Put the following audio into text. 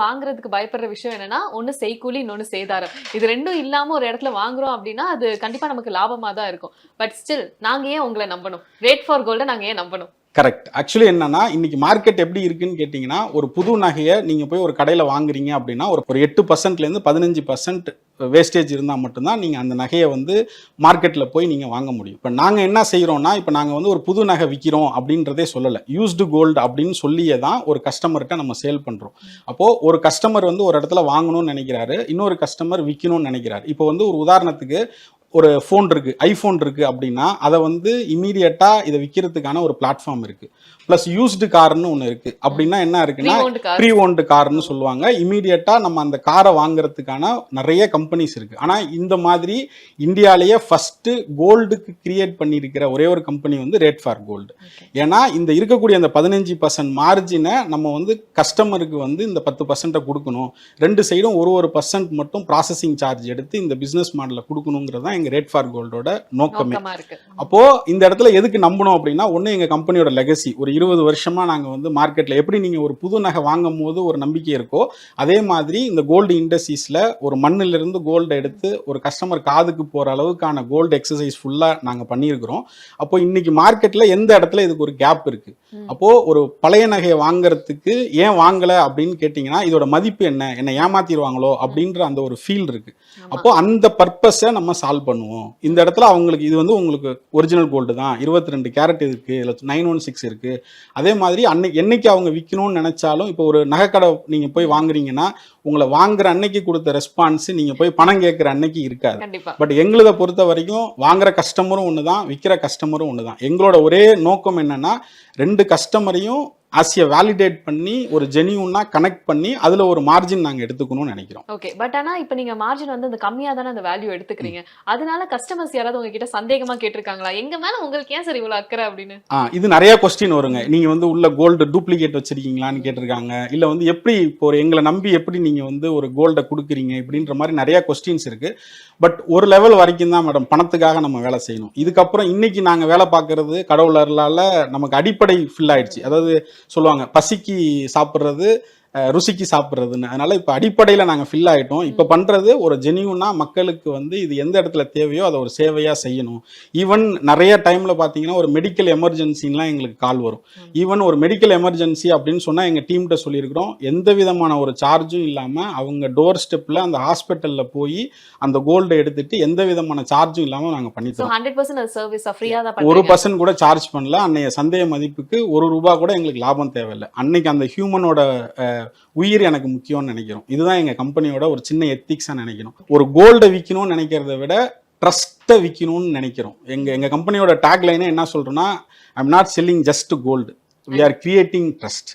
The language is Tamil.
வாங்குறதுக்கு பயப்படுற விஷயம் என்னன்னா, ஒண்ணு செய்கூலி, இன்னொன்னு சேதாரம். இது 2ம் இல்லாம ஒரு இடத்துல வாங்குறோம் அப்டின்னா, அது கண்டிப்பா நமக்கு லாபமா தான் இருக்கும். பட் ஸ்டில் நாங்க ஏன் உங்கள நம்பணும்? ரேட் ஃபார் கோல்ட நாங்க ஏன் நம்பணும்? கரெக்ட். ஆக்சுவலி என்னன்னா, இன்னைக்கு மார்க்கெட் எப்படி இருக்குன்னு கேட்டீங்கன்னா, ஒரு புது நகைய நீங்க போய் ஒரு கடையில வாங்குறீங்க அப்படின்னா, ஒரு 8%லேருந்து 15% வேஸ்டேஜ் இருந்தா மட்டும் தான் நீங்க அந்த நகைய வந்து மார்க்கெட்ல போய் நீங்க வாங்க முடியும். இப்ப நாங்க என்ன செய்றோம்னா, இப்ப நாங்க வந்து ஒரு புது நகை விக்கிறோம் அப்படின்றதே சொல்லல. யூஸ்டு கோல்டு அப்படின்னு சொல்லியே தான் ஒரு கஸ்டமர்ட்ட நம்ம சேல் பண்றோம். அப்போ ஒரு கஸ்டமர் வந்து ஒரு இடத்துல வாங்கணும்னு நினைக்கிறாரு, இன்னொரு கஸ்டமர் விக்கணும்னு நினைக்கிறாரு. இப்போ வந்து ஒரு உதாரணத்துக்கு ஒரு ஃபோன் இருக்கு, ஐஃபோன் இருக்கு அப்படின்னா, அதை வந்து இமீடியட்டா இதை விற்கிறதுக்கான ஒரு பிளாட்ஃபார்ம் இருக்கு. பிளஸ் யூஸ்டு கார்னு ஒன்று இருக்கு. அப்படின்னா என்ன இருக்குன்னா, ப்ரீ ஓன்டு கார்னு சொல்லுவாங்க. இமீடியட்டா நம்ம அந்த காரை வாங்குறதுக்கான நிறைய கம்பெனிஸ் இருக்கு. ஆனா இந்த மாதிரி இந்தியாலேயே ஃபர்ஸ்ட் கோல்டுக்கு கிரியேட் பண்ணியிருக்கிற ஒரே ஒரு கம்பெனி வந்து ரேட் ஃபார் கோல்டு. ஏன்னா இந்த இருக்கக்கூடிய அந்த 15% மார்ஜினை நம்ம வந்து கஸ்டமருக்கு வந்து இந்த 10% கொடுக்கணும். ரெண்டு சைடும் ஒரு பர்சன்ட் மட்டும் ப்ராசஸிங் சார்ஜ் எடுத்து இந்த பிசினஸ் மாடலை கொடுக்கணுங்கிறது தான் எங்க ரேட் ஃபார் கோல்டோட நோக்கமே. அப்போ இந்த இடத்துல எதுக்கு நம்பணும் அப்படின்னா, ஒண்ணு எங்க கம்பெனியோட லெகசி. ஒரு 20 வருஷமா நாங்க வந்து மார்க்கெட்ல எப்படி நீங்க ஒரு புது நகை வாங்கும் போது ஒரு நம்பிக்கை இருக்கோ, அதே மாதிரி இந்த கோல்டு இண்டஸ்ட்ரீஸ்ல ஒரு மண்ணில இருந்து கோல்டு எடுத்து ஒரு கஸ்டமர் காதுக்கு போற அளவுக்கான கோல்டு எக்ஸசைஸ் ஃபுல்லா நாங்க பண்ணியிருக்கிறோம். அப்போ இன்னைக்கு மார்க்கெட்ல எந்த இடத்துல இதுக்கு ஒரு கேப் இருக்கு. அப்போ ஒரு பழைய நகையை வாங்குறதுக்கு ஏன் வாங்கல அப்படின்னு கேட்டீங்கன்னா, இதோட மதிப்பு என்ன ஏமாத்திடுவாங்களோ அப்படின்ற அந்த ஒரு ஃபீல் இருக்கு. அப்போ அந்த பர்பஸை நம்ம சால்வ் பண்ணுவோம். இந்த இடத்துல அவங்களுக்கு இது வந்து உங்களுக்கு ஒரிஜினல் கோல்டு தான், 22 கேரட் இருக்கு, 916 இருக்கு. அதே மாதிரி என்னைக்கு அவங்க விற்கணும்னு நினைச்சாலும், இப்போ ஒரு நகைக்கடை நீங்க போய் வாங்குறீங்கன்னா, உங்களை வாங்குற அன்னைக்கு கொடுத்த ரெஸ்பான்ஸ் நீங்க போய் பணம் கேட்கிற அன்னைக்கு இருக்காது. பட் எங்களை பொறுத்த வரைக்கும் வாங்குற கஸ்டமரும் ஒண்ணுதான், விற்கிற கஸ்டமரும் ஒண்ணுதான். எங்களோட ஒரே நோக்கம் என்னன்னா, ரெண்டு கஸ்டமரையும் ஆசிய வேலிடேட் பண்ணி ஒரு ஜெனியூனா கனெக்ட் பண்ணி அதுல ஒரு மார்ஜின் நாங்க எடுத்துக்கணும்னு நினைக்கிறோம். ஓகே, பட் ஆனா இப்போ நீங்க மார்ஜின் வந்து அந்த கம்மியா தானே அந்த வேல்யூ எடுத்துக்கிறீங்க. அதனால கஸ்டமர்ஸ் யாராவது உங்ககிட்ட சந்தேகமா கேட்டிருக்காங்களா, எங்க மேல உங்களுக்கு ஏன் சார் இவ்வளவு அக்கறை அப்படின்னு? இது நிறைய கொஸ்டின் வருங்க. நீங்க வந்து உள்ள கோல்டு டூப்ளிகேட் வச்சிருக்கீங்களான்னு கேட்டிருக்காங்க. இல்ல வந்து எப்படி இப்போ எங்களை நம்பி எப்படி நீங்க வந்து ஒரு கோல்டை கொடுக்குறீங்க இப்படின்ற மாதிரி நிறைய கொஸ்டின்ஸ் இருக்கு. பட் ஒரு லெவல் வரைக்கும் தான் மேடம் பணத்துக்காக நம்ம வேலை செய்யணும். இதுக்கப்புறம் இன்னைக்கு நாங்க வேலை பார்க்கறது கடவுள் அருளால நமக்கு அடிப்படை ஃபில் ஆயிடுச்சு. அதாவது சொல்லுவாங்க, பசிக்கு சாப்பிட்றது ருசிக்கு சாப்பிட்றதுன்னு. அதனால இப்போ அடிப்படையில் நாங்கள் ஃபில் ஆகிட்டோம். இப்போ பண்ணுறது ஒரு ஜெனியூனா மக்களுக்கு வந்து இது எந்த இடத்துல தேவையோ அதை ஒரு சேவையாக செய்யணும். ஈவன் நிறைய டைமில் பார்த்தீங்கன்னா ஒரு மெடிக்கல் எமர்ஜென்சின்லாம் எங்களுக்கு கால் வரும். ஈவன் ஒரு மெடிக்கல் எமர்ஜென்சி அப்படின்னு சொன்னால் எங்கள் டீம்கிட்ட சொல்லியிருக்கிறோம், எந்த விதமான ஒரு சார்ஜும் இல்லாமல் அவங்க டோர் ஸ்டெப்பில் அந்த ஹாஸ்பிட்டலில் போய் அந்த கோல்டை எடுத்துட்டு எந்த விதமான சார்ஜும் இல்லாமல் நாங்கள் பண்ணித்தரோம். 1% கூட சார்ஜ் பண்ணல. அன்னைய சந்தைய மதிப்புக்கு ₹1 கூட எங்களுக்கு லாபம் தேவையில்லை. அன்னைக்கு அந்த ஹியூமனோட உயிர் எனக்கு முக்கியம்னு நினைக்கிறோம். இதுதான் எங்க கம்பெனியோட ஒரு சின்ன எத்திக்ஸா நினைக்கிறோம். ஒரு கோல்டை விற்கணும்னு நினைக்கிறத விட ட்ரஸ்ட்டை விற்கணும்னு நினைக்கிறோம். எங்க கம்பெனியோட டேக் லைனே என்ன சொல்றோம்னா, I am not selling just gold, we are creating trust.